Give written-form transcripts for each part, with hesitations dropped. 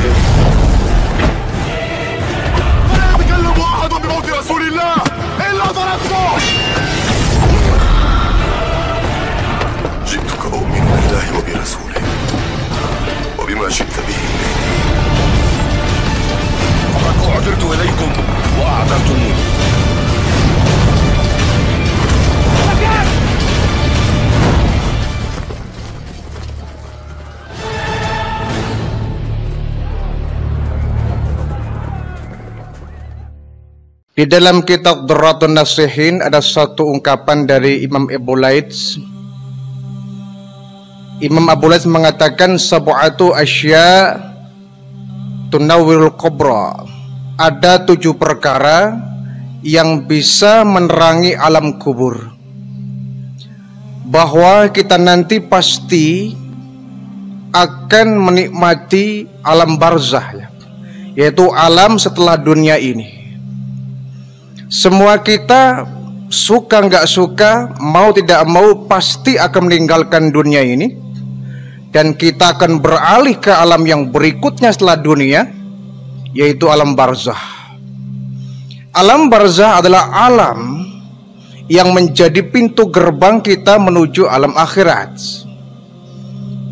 قبورهم. ولا يتكلم أحد بموت رسول الله إلا ضربته. جئتك أؤمن بالله وبرسوله وبما شئت به فقد أعذرت إليكم وأعذرتموني. Di dalam kitab Durratun Nasihin ada satu ungkapan dari Imam Abu Laits. Imam Abu Laits mengatakan sab'atu asya tunawwirul kubra. Ada 7 perkara yang bisa menerangi alam kubur. Bahwa kita nanti pasti akan menikmati alam barzah, yaitu alam setelah dunia ini. Semua kita suka nggak suka, mau tidak mau pasti akan meninggalkan dunia ini, dan kita akan beralih ke alam yang berikutnya setelah dunia, yaitu alam barzah. Alam barzah adalah alam yang menjadi pintu gerbang kita menuju alam akhirat.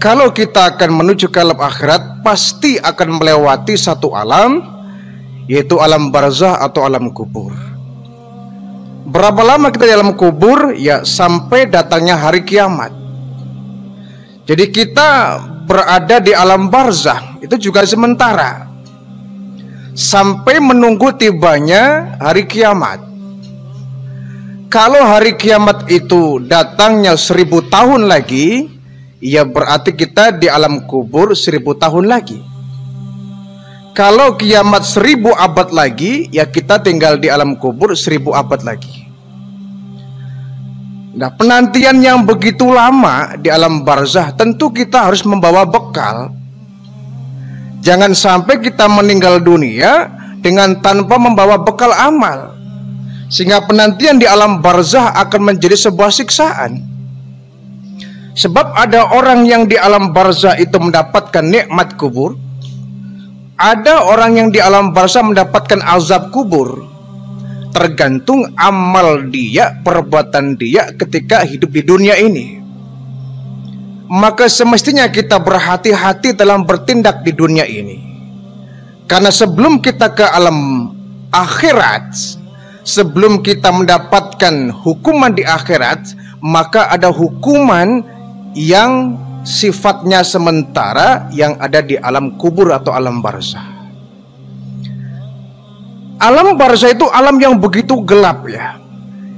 Kalau kita akan menuju ke alam akhirat, pasti akan melewati satu alam, yaitu alam barzah atau alam kubur. Berapa lama kita di alam kubur? Ya, sampai datangnya hari kiamat. Jadi kita berada di alam barzah itu juga sementara, sampai menunggu tibanya hari kiamat. Kalau hari kiamat itu datangnya 1000 tahun lagi, ya berarti kita di alam kubur 1000 tahun lagi. Kalau kiamat 1000 abad lagi, ya kita tinggal di alam kubur 1000 abad lagi. Nah, penantian yang begitu lama di alam barzah, tentu kita harus membawa bekal. Jangan sampai kita meninggal dunia dengan tanpa membawa bekal amal, sehingga penantian di alam barzah akan menjadi sebuah siksaan. Sebab ada orang yang di alam barzah itu mendapatkan nikmat kubur, ada orang yang di alam barzah mendapatkan azab kubur. Tergantung amal dia, perbuatan dia ketika hidup di dunia ini. Maka semestinya kita berhati-hati dalam bertindak di dunia ini, karena sebelum kita ke alam akhirat, sebelum kita mendapatkan hukuman di akhirat, maka ada hukuman yang sifatnya sementara yang ada di alam kubur atau alam barzah. Alam barzah itu alam yang begitu gelap, ya.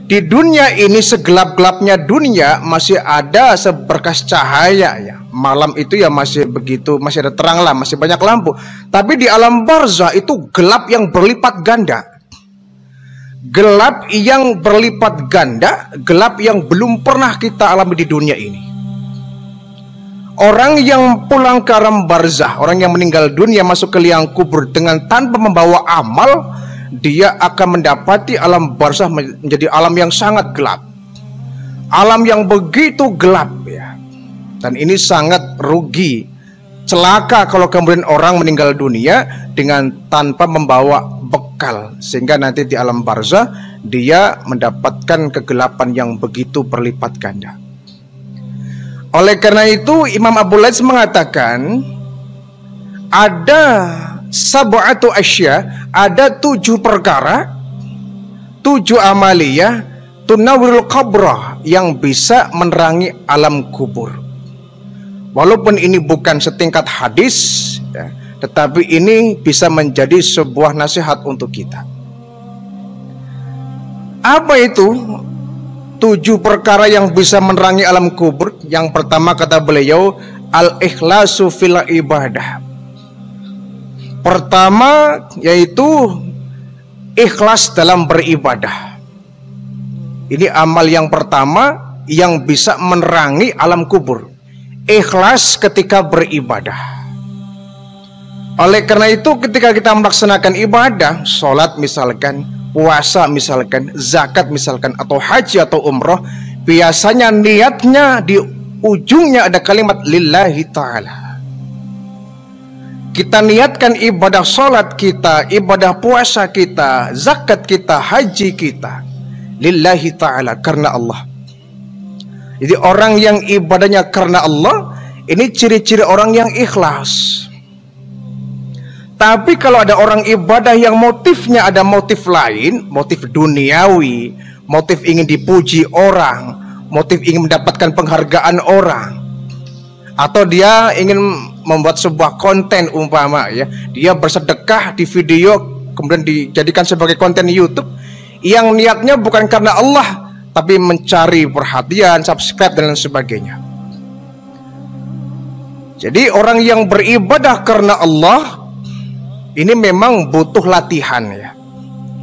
Di dunia ini segelap-gelapnya dunia masih ada seberkas cahaya, ya. Malam itu ya masih begitu, masih ada terang lah, masih banyak lampu. Tapi di alam barzah itu gelap yang berlipat ganda. Gelap yang berlipat ganda, gelap yang belum pernah kita alami di dunia ini. Orang yang pulang ke alam barzah, orang yang meninggal dunia masuk ke liang kubur dengan tanpa membawa amal, dia akan mendapati alam barzah menjadi alam yang sangat gelap, alam yang begitu gelap, ya. Dan ini sangat rugi, celaka kalau kemudian orang meninggal dunia dengan tanpa membawa bekal, sehingga nanti di alam barzah dia mendapatkan kegelapan yang begitu berlipat ganda. Oleh karena itu Imam Abu Laits mengatakan ada sab'atu asya, ada 7 perkara, 7 amaliyah tunawwirul qabra yang bisa menerangi alam kubur. Walaupun ini bukan setingkat hadis, ya, tetapi ini bisa menjadi sebuah nasihat untuk kita. Apa itu 7 perkara yang bisa menerangi alam kubur? Yang pertama kata beliau, al-ikhlasu fil ibadah. Pertama yaitu ikhlas dalam beribadah. Ini amal yang pertama yang bisa menerangi alam kubur. Ikhlas ketika beribadah. Oleh karena itu ketika kita melaksanakan ibadah, sholat misalkan, puasa misalkan, zakat misalkan, atau haji atau umroh, biasanya niatnya di ujungnya ada kalimat lillahi ta'ala. kita niatkan ibadah sholat kita, ibadah puasa kita, zakat kita, haji kita lillahi ta'ala, karena Allah. Jadi orang yang ibadahnya karena Allah, ini ciri-ciri orang yang ikhlas. Tapi kalau ada orang ibadah yang motifnya ada motif lain, motif duniawi, motif ingin dipuji orang, motif ingin mendapatkan penghargaan orang, atau dia ingin membuat sebuah konten, umpama ya, dia bersedekah di video kemudian dijadikan sebagai konten YouTube yang niatnya bukan karena Allah tapi mencari perhatian, subscribe dan lain sebagainya. Jadi orang yang beribadah karena Allah ini memang butuh latihan ya,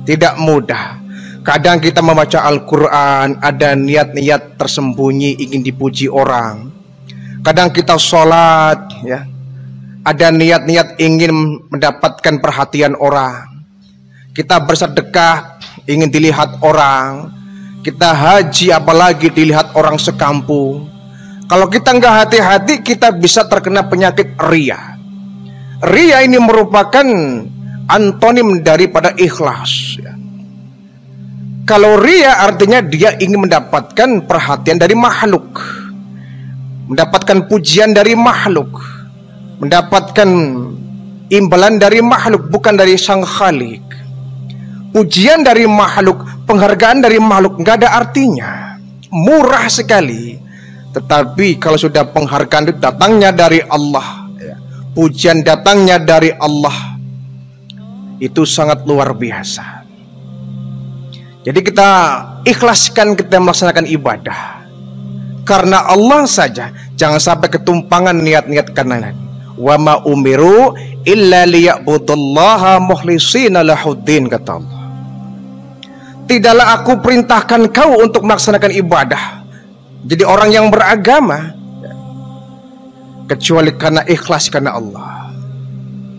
tidak mudah. Kadang kita membaca Al-Quran ada niat-niat tersembunyi ingin dipuji orang. Kadang kita sholat ya, ada niat-niat ingin mendapatkan perhatian orang. Kita bersedekah ingin dilihat orang. Kita haji apalagi dilihat orang sekampung. Kalau kita nggak hati-hati, kita bisa terkena penyakit ria. Ria ini merupakan antonim daripada ikhlas ya. Kalau ria artinya dia ingin mendapatkan perhatian dari makhluk, mendapatkan pujian dari makhluk, mendapatkan imbalan dari makhluk, bukan dari sang khalik. Pujian dari makhluk, penghargaan dari makhluk nggak ada artinya, murah sekali. Tetapi kalau sudah penghargaan itu datangnya dari Allah ya, pujian datangnya dari Allah, itu sangat luar biasa. Jadi kita ikhlaskan kita melaksanakan ibadah karena Allah saja, jangan sampai ketumpangan niat-niat karena lain. Wa ma umiru illa liya'budullaha mukhlishina lahuddin, kata Allah. Tidaklah aku perintahkan kau untuk melaksanakan ibadah, jadi orang yang beragama, kecuali karena ikhlas karena Allah.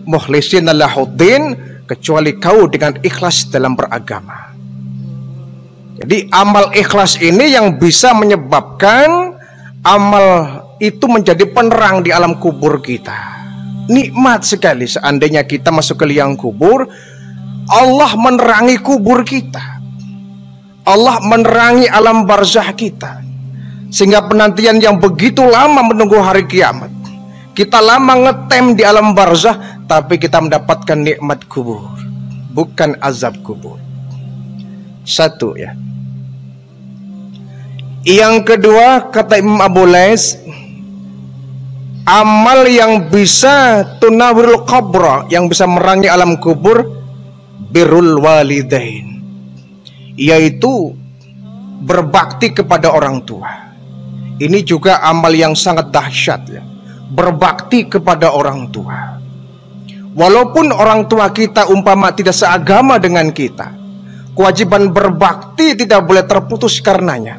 Mukhlishina lahuddin, kecuali kau dengan ikhlas dalam beragama. Jadi amal ikhlas ini yang bisa menyebabkan amal itu menjadi penerang di alam kubur kita. Nikmat sekali seandainya kita masuk ke liang kubur, Allah menerangi kubur kita, Allah menerangi alam barzah kita, sehingga penantian yang begitu lama menunggu hari kiamat, kita lama ngetem di alam barzah, tapi kita mendapatkan nikmat kubur, bukan azab kubur. Satu ya. Yang kedua, kata Imam Abu Lais, amal yang bisa tunawirul qabra, yang bisa merangi alam kubur, birrul walidain, yaitu berbakti kepada orang tua. Ini juga amal yang sangat dahsyat ya, berbakti kepada orang tua. Walaupun orang tua kita umpama tidak seagama dengan kita, kewajiban berbakti tidak boleh terputus karenanya.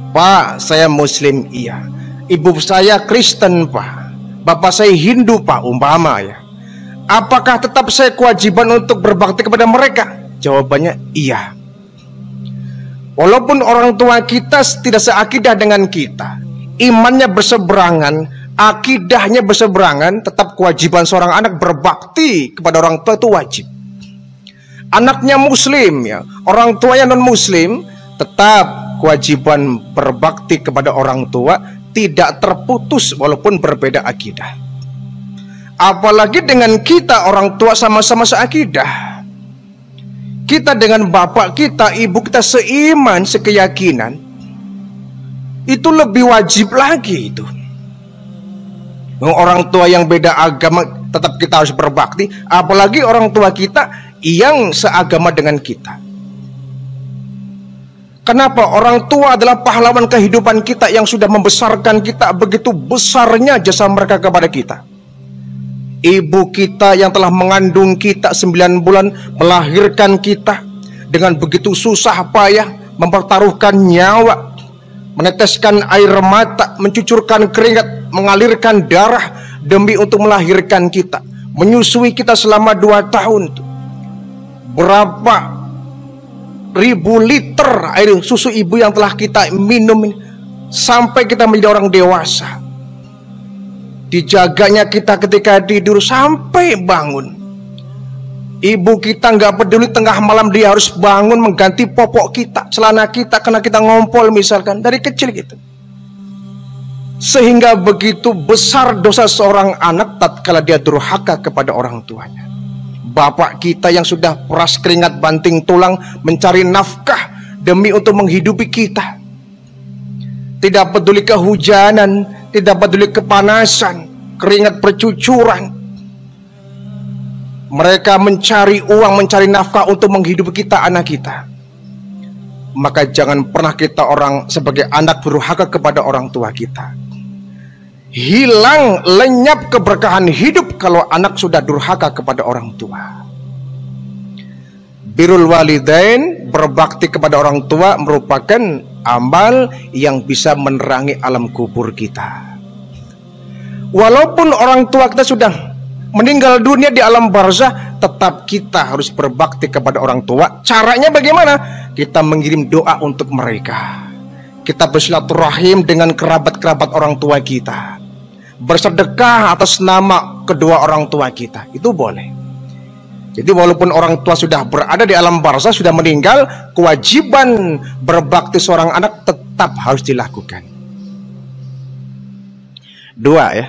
Pak, saya Muslim, iya. Ibu saya Kristen, Pak. Bapak saya Hindu, Pak, umpama ya. Apakah tetap saya kewajiban untuk berbakti kepada mereka? Jawabannya iya. Walaupun orang tua kita tidak seakidah dengan kita, imannya berseberangan, akidahnya berseberangan, tetap kewajiban seorang anak berbakti kepada orang tua itu wajib. Anaknya Muslim ya, orang tuanya non Muslim, tetap kewajiban berbakti kepada orang tua tidak terputus walaupun berbeda akidah. Apalagi dengan kita orang tua sama-sama seakidah. Kita dengan bapak kita, ibu kita seiman, sekeyakinan, itu lebih wajib lagi itu. Orang tua yang beda agama tetap kita harus berbakti, apalagi orang tua kita yang seagama dengan kita. Kenapa? Orang tua adalah pahlawan kehidupan kita yang sudah membesarkan kita, begitu besarnya jasa mereka kepada kita. Ibu kita yang telah mengandung kita 9 bulan, melahirkan kita dengan begitu susah payah, mempertaruhkan nyawa, meneteskan air mata, mencucurkan keringat, mengalirkan darah demi untuk melahirkan kita, menyusui kita selama 2 tahun. Berapa ribu liter air susu ibu yang telah kita minum sampai kita menjadi orang dewasa. dijaganya kita ketika tidur sampai bangun. Ibu kita nggak peduli tengah malam dia harus bangun mengganti popok kita, celana kita, karena kita ngompol misalkan dari kecil gitu. Sehingga begitu besar dosa seorang anak tatkala dia durhaka kepada orang tuanya. Bapak kita yang sudah peras keringat banting tulang mencari nafkah demi untuk menghidupi kita, tidak peduli kehujanan, tidak peduli kepanasan, keringat bercucuran. Mereka mencari uang, mencari nafkah untuk menghidupi kita, anak kita. Maka jangan pernah kita orang sebagai anak durhaka kepada orang tua kita. Hilang, lenyap keberkahan hidup kalau anak sudah durhaka kepada orang tua. Birrul walidain, berbakti kepada orang tua, merupakan amal yang bisa menerangi alam kubur kita. Walaupun orang tua kita sudah meninggal dunia di alam barzah, tetap kita harus berbakti kepada orang tua. Caranya bagaimana? Kita mengirim doa untuk mereka. Kita bersilaturahim dengan kerabat-kerabat orang tua kita, bersedekah atas nama kedua orang tua kita, itu boleh. Jadi walaupun orang tua sudah berada di alam barzah, sudah meninggal, kewajiban berbakti seorang anak tetap harus dilakukan. Dua ya.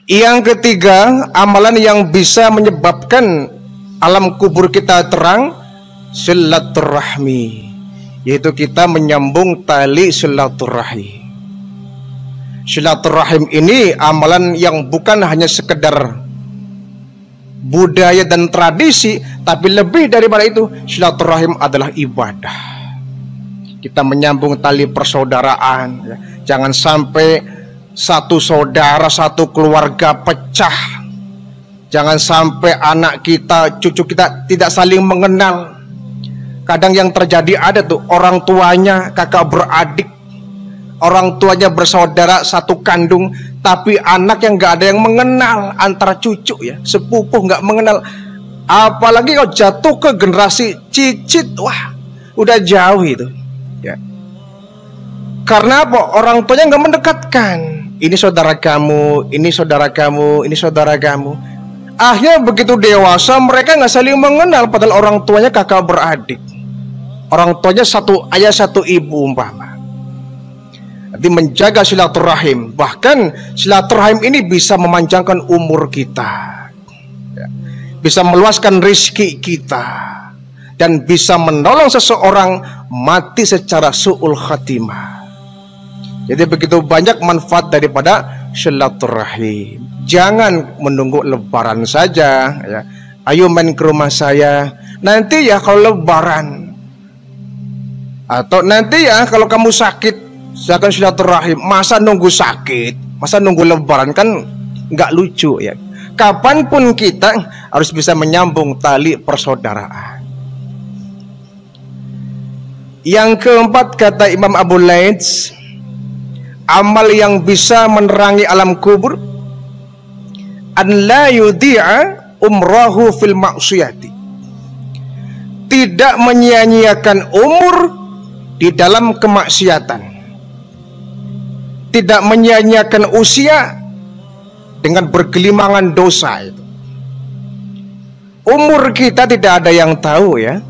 Yang ketiga, amalan yang bisa menyebabkan alam kubur kita terang, silaturahmi, yaitu kita menyambung tali silaturahim. Silaturahim ini amalan yang bukan hanya sekedar budaya dan tradisi, tapi lebih daripada itu, silaturahim adalah ibadah. Kita menyambung tali persaudaraan ya. Jangan sampai satu saudara, satu keluarga pecah. Jangan sampai anak kita, cucu kita tidak saling mengenal. Kadang yang terjadi ada tuh, orang tuanya kakak beradik, orang tuanya bersaudara satu kandung, tapi anak yang nggak ada yang mengenal antara cucu ya, sepupuh nggak mengenal. Apalagi kalau jatuh ke generasi cicit, wah, udah jauh itu ya. Karena apa? Orang tuanya nggak mendekatkan. Ini saudara kamu, ini saudara kamu, ini saudara kamu. Akhirnya begitu dewasa mereka nggak saling mengenal, padahal orang tuanya kakak beradik. Orang tuanya satu ayah satu ibu umpama. Jadi menjaga silaturahim, bahkan silaturahim ini bisa memanjangkan umur kita, ya, bisa meluaskan rezeki kita, dan bisa menolong seseorang mati secara su'ul khatimah. Jadi begitu banyak manfaat daripada silaturahim. Jangan menunggu lebaran saja ya. Ayo main ke rumah saya nanti ya kalau lebaran, atau nanti ya kalau kamu sakit saya akan silaturahim. Masa nunggu sakit, masa nunggu lebaran, kan nggak lucu ya. Kapanpun kita harus bisa menyambung tali persaudaraan. Yang keempat, kata Imam Abu Laits, amal yang bisa menerangi alam kubur, an la yudhi'a umrahu fil maksiyati, tidak menyia-nyiakan umur di dalam kemaksiatan, tidak menyia-nyiakan usia dengan bergelimangan dosa itu. Umur kita tidak ada yang tahu ya.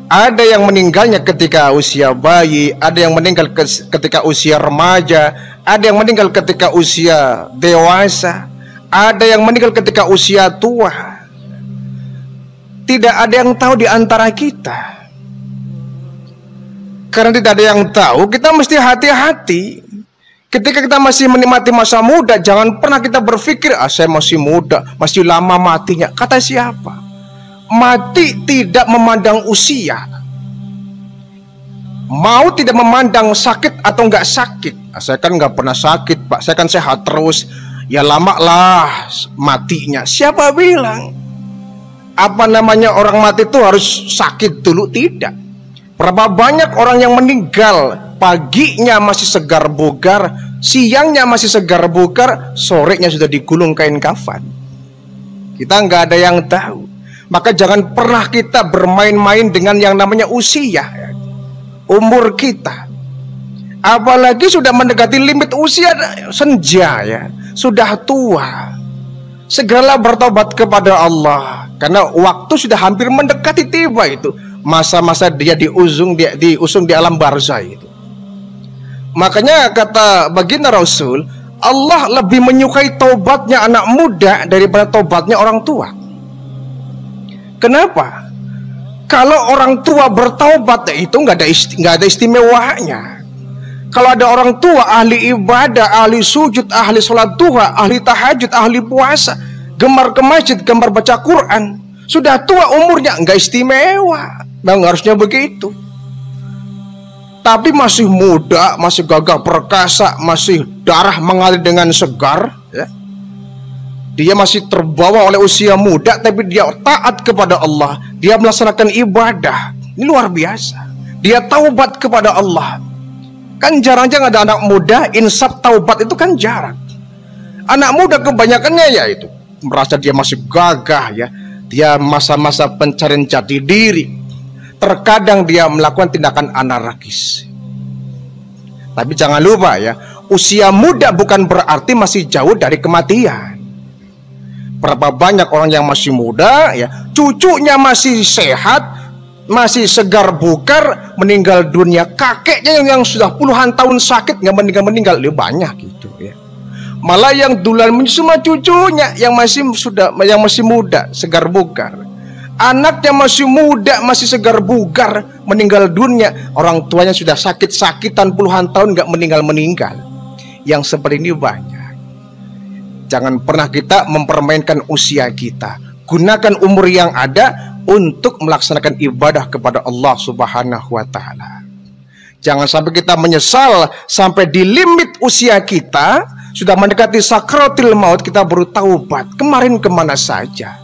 Ada yang meninggalnya ketika usia bayi, ada yang meninggal ketika usia remaja, ada yang meninggal ketika usia dewasa, ada yang meninggal ketika usia tua. Tidak ada yang tahu di antara kita. Karena tidak ada yang tahu, kita mesti hati-hati. Ketika kita masih menikmati masa muda, jangan pernah kita berpikir, saya masih muda, masih lama matinya. Kata siapa? Mati tidak memandang usia, mau tidak memandang sakit atau nggak sakit. Saya kan nggak pernah sakit Pak, saya kan sehat terus. Ya lama lah matinya. Siapa bilang? Apa namanya orang mati itu harus sakit dulu? Tidak. Berapa banyak orang yang meninggal paginya masih segar bugar, siangnya masih segar bugar, sorenya sudah digulung kain kafan. Kita nggak ada yang tahu. Maka jangan pernah kita bermain-main dengan yang namanya usia, umur kita. Apalagi sudah mendekati limit usia senja ya, sudah tua. Segeralah bertobat kepada Allah, karena waktu sudah hampir mendekati tiba itu. Masa-masa dia diusung di alam barzah itu. Makanya kata baginda Rasul, Allah lebih menyukai taubatnya anak muda daripada taubatnya orang tua. Kenapa? Kalau orang tua bertaubat itu nggak ada istimewanya. Kalau ada orang tua ahli ibadah, ahli sujud, ahli sholat duha, ahli tahajud, ahli puasa, gemar ke masjid, gemar baca Quran, sudah tua umurnya, nggak istimewa. Memang harusnya begitu. Tapi masih muda, masih gagah perkasa, masih darah mengalir dengan segar ya. Dia masih terbawa oleh usia muda, tapi dia taat kepada Allah, dia melaksanakan ibadah. Ini luar biasa. Dia taubat kepada Allah. Kan jarang-jarang ada anak muda insaf taubat, itu kan jarang. Anak muda kebanyakannya ya itu merasa dia masih gagah ya. Dia masa-masa pencarian jati diri. Terkadang dia melakukan tindakan anarkis. Tapi jangan lupa ya, usia muda bukan berarti masih jauh dari kematian. Berapa banyak orang yang masih muda ya, cucunya masih sehat, masih segar bugar, meninggal dunia. Kakeknya yang sudah puluhan tahun sakit nggak meninggal lebih banyak gitu ya. Malah yang duluan menyusui cucunya yang masih muda, segar bugar. Anaknya masih muda, masih segar bugar, meninggal dunia. Orang tuanya sudah sakit-sakitan puluhan tahun nggak meninggal. Yang seperti ini banyak. Jangan pernah kita mempermainkan usia kita. Gunakan umur yang ada untuk melaksanakan ibadah kepada Allah Subhanahu wa Ta'ala. Jangan sampai kita menyesal sampai di limit usia kita, sudah mendekati sakratil maut, kita baru taubat. Kemarin kemana saja?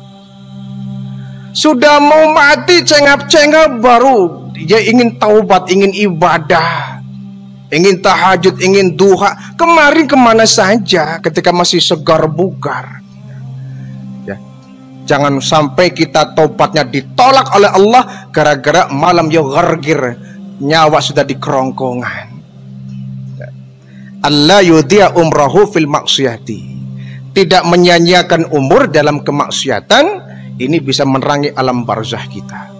Sudah mau mati cengap-cengap baru dia ingin taubat, ingin ibadah, ingin tahajud, ingin duha. Kemarin kemana saja ketika masih segar bugar? Jangan sampai kita taubatnya ditolak oleh Allah gara-gara malam yughargir, nyawa sudah di kerongkongan. Allah yudhi'a umrahu fil maksiyati. Tidak menyanyiakan umur dalam kemaksiatan, ini bisa menerangi alam barzah kita.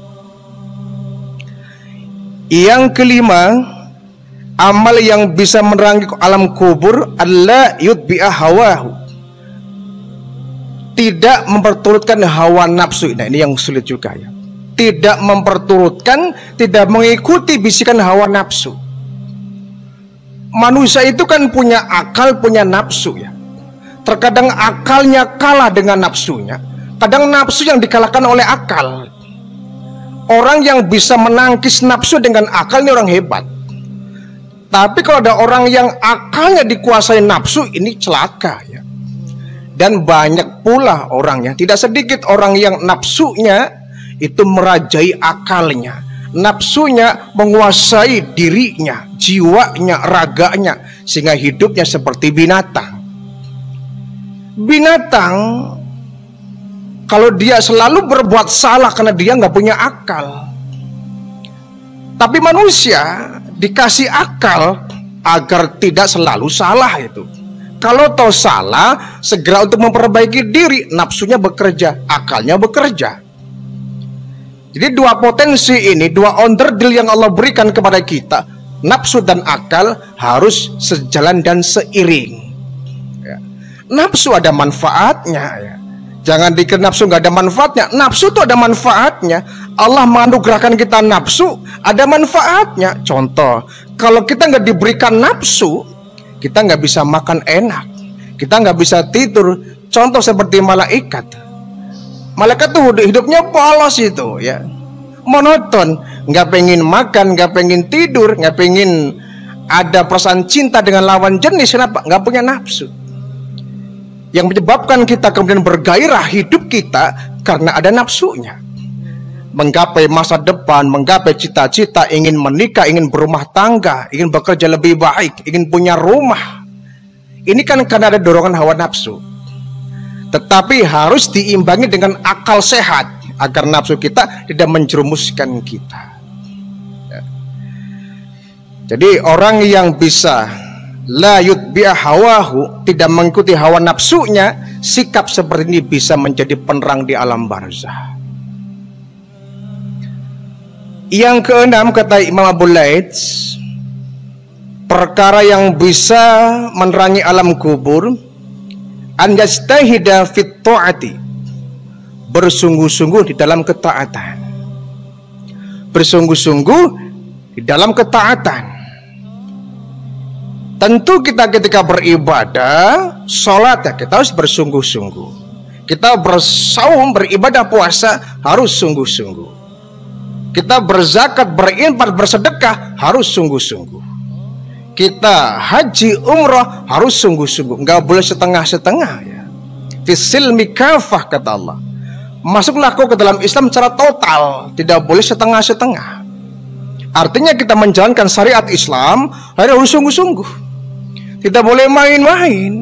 Yang kelima, amal yang bisa menerangi alam kubur, Allah yudbi'a hawahu. Tidak memperturutkan hawa nafsu. Nah, ini yang sulit juga ya. Tidak memperturutkan, tidak mengikuti bisikan hawa nafsu. Manusia itu kan punya akal, punya nafsu ya. Terkadang akalnya kalah dengan nafsunya. Kadang nafsu yang dikalahkan oleh akal. Orang yang bisa menangkis nafsu dengan akal ini orang hebat. Tapi kalau ada orang yang akalnya dikuasai nafsu, ini celaka ya. Dan banyak pula orangnya, tidak sedikit orang yang nafsunya itu merajai akalnya. Nafsunya menguasai dirinya, jiwanya, raganya, sehingga hidupnya seperti binatang. Binatang, kalau dia selalu berbuat salah karena dia nggak punya akal. Tapi manusia dikasih akal agar tidak selalu salah itu. Kalau tahu salah, segera untuk memperbaiki diri, nafsunya bekerja, akalnya bekerja. Jadi dua potensi ini, dua onderdil yang Allah berikan kepada kita, nafsu dan akal harus sejalan dan seiring. Ya. Nafsu ada manfaatnya. Ya. Jangan dikira nafsu nggak ada manfaatnya. Nafsu itu ada manfaatnya. Allah menganugerahkan kita nafsu, ada manfaatnya. Contoh, kalau kita nggak diberikan nafsu, kita nggak bisa makan enak, kita nggak bisa tidur. Contoh seperti malaikat. Malaikat tuh hidupnya polos itu ya, monoton, nggak pengen makan, nggak pengen tidur, nggak pengen ada perasaan cinta dengan lawan jenis. Kenapa? Nggak punya nafsu. Yang menyebabkan kita kemudian bergairah hidup kita karena ada nafsunya. Menggapai masa depan, menggapai cita-cita, ingin menikah, ingin berumah tangga, ingin bekerja lebih baik, ingin punya rumah. Ini kan karena ada dorongan hawa nafsu. Tetapi harus diimbangi dengan akal sehat agar nafsu kita tidak menjerumuskan kita. Jadi orang yang bisa la yutbi'a hawahu, tidak mengikuti hawa nafsunya, sikap seperti ini bisa menjadi penerang di alam barzah. Yang keenam, kata Imam Abu Laits, perkara yang bisa menerangi alam kubur, an yastahida fit ta'ati, bersungguh-sungguh di dalam ketaatan. Bersungguh-sungguh di dalam ketaatan. Tentu kita ketika beribadah, sholat ya kita harus bersungguh-sungguh. Kita bersaum, beribadah puasa harus sungguh-sungguh. Kita berzakat, berinfak, bersedekah harus sungguh-sungguh. Kita haji, umrah harus sungguh-sungguh. Nggak boleh setengah-setengah ya. Fisilmi kafah, kata Allah. Masuklah kau ke dalam Islam secara total, tidak boleh setengah-setengah. Artinya kita menjalankan syariat Islam harus sungguh-sungguh. Tidak boleh main-main.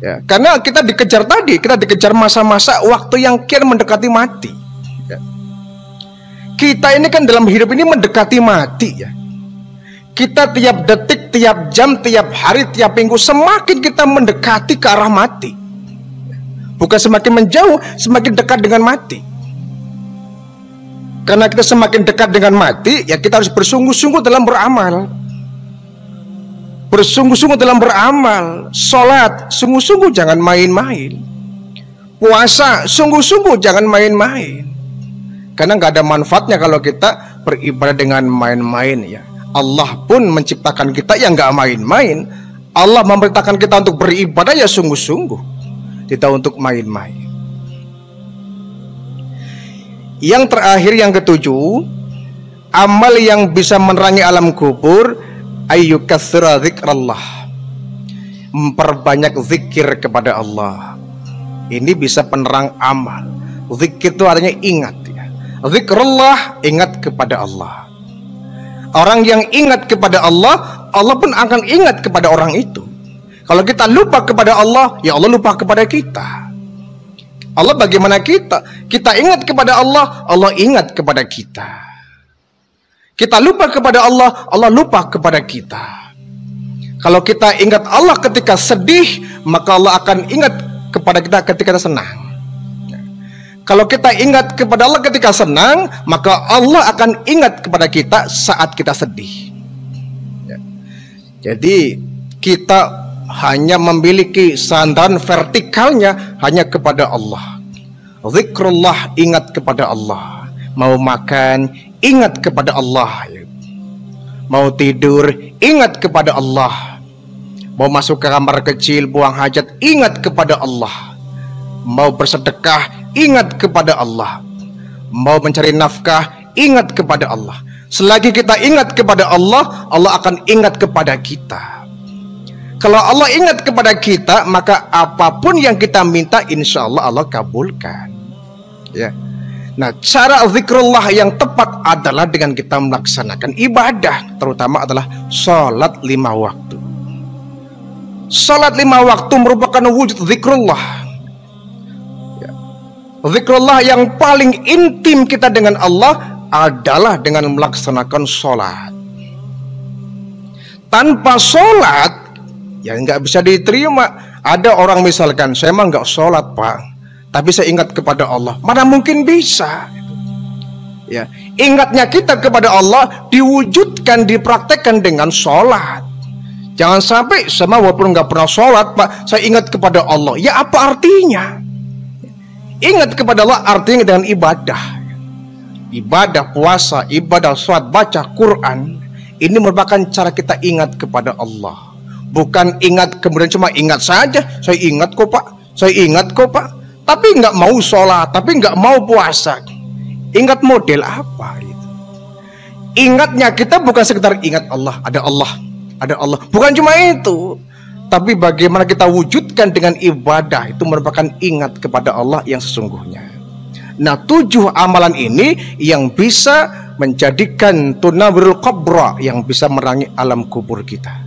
Ya, karena kita dikejar tadi, kita dikejar masa-masa waktu yang kian mendekati mati. Ya. Kita ini kan dalam hidup ini mendekati mati ya. Kita tiap detik, tiap jam, tiap hari, tiap minggu semakin kita mendekati ke arah mati. Bukan semakin menjauh, semakin dekat dengan mati. Karena kita semakin dekat dengan mati, ya kita harus bersungguh-sungguh dalam beramal. Bersungguh-sungguh dalam beramal. Sholat, sungguh-sungguh jangan main-main. Puasa, sungguh-sungguh jangan main-main. Karena nggak ada manfaatnya kalau kita beribadah dengan main-main ya. Allah pun menciptakan kita yang nggak main-main. Allah memerintahkan kita untuk beribadah ya sungguh-sungguh, tidak untuk main-main. Yang terakhir, yang ketujuh, amal yang bisa menerangi alam kubur, ayyukatsira dzikrallah, memperbanyak zikir kepada Allah. Ini bisa penerang amal. Zikir itu artinya ingat ya. Zikrullah, ingat kepada Allah. Orang yang ingat kepada Allah, Allah pun akan ingat kepada orang itu. Kalau kita lupa kepada Allah, ya Allah lupa kepada kita. Allah bagaimana kita? Kita ingat kepada Allah, Allah ingat kepada kita. Kita lupa kepada Allah, Allah lupa kepada kita. Kalau kita ingat Allah ketika sedih, maka Allah akan ingat kepada kita ketika kita senang. Kalau kita ingat kepada Allah ketika senang, maka Allah akan ingat kepada kita saat kita sedih. Jadi kita hanya memiliki sandaran vertikalnya hanya kepada Allah. Zikrullah, ingat kepada Allah. Mau makan, ingat kepada Allah. Mau tidur, ingat kepada Allah. Mau masuk ke kamar kecil, buang hajat, ingat kepada Allah. Mau bersedekah, ingat kepada Allah. Mau mencari nafkah, ingat kepada Allah. Selagi kita ingat kepada Allah, Allah akan ingat kepada kita. Kalau Allah ingat kepada kita, maka apapun yang kita minta, insya Allah Allah kabulkan. Ya. Nah, cara zikrullah yang tepat adalah dengan kita melaksanakan ibadah, terutama adalah sholat 5 waktu. Sholat 5 waktu merupakan wujud zikrullah. Zikrullah yang paling intim kita dengan Allah adalah dengan melaksanakan sholat. Tanpa sholat, ya nggak bisa diterima. Ada orang misalkan, saya emang nggak sholat pak, tapi saya ingat kepada Allah. Mana mungkin bisa? Ya, ingatnya kita kepada Allah diwujudkan, dipraktekkan dengan sholat. Jangan sampai sama walaupun nggak pernah sholat pak, saya ingat kepada Allah. Ya apa artinya? Ingat kepada Allah artinya dengan ibadah. Ibadah puasa, ibadah sholat, baca Quran. Ini merupakan cara kita ingat kepada Allah. Bukan ingat kemudian cuma ingat saja. Saya ingat kok pak, saya ingat kok pak. Tapi nggak mau sholat, tapi nggak mau puasa. Ingat model apa gitu? Ingatnya kita bukan sekedar ingat Allah, ada Allah, ada Allah. Bukan cuma itu. Tapi bagaimana kita wujudkan dengan ibadah, itu merupakan ingat kepada Allah yang sesungguhnya. Nah, 7 amalan ini yang bisa menjadikan tunawirul qabra, yang bisa menerangi alam kubur kita.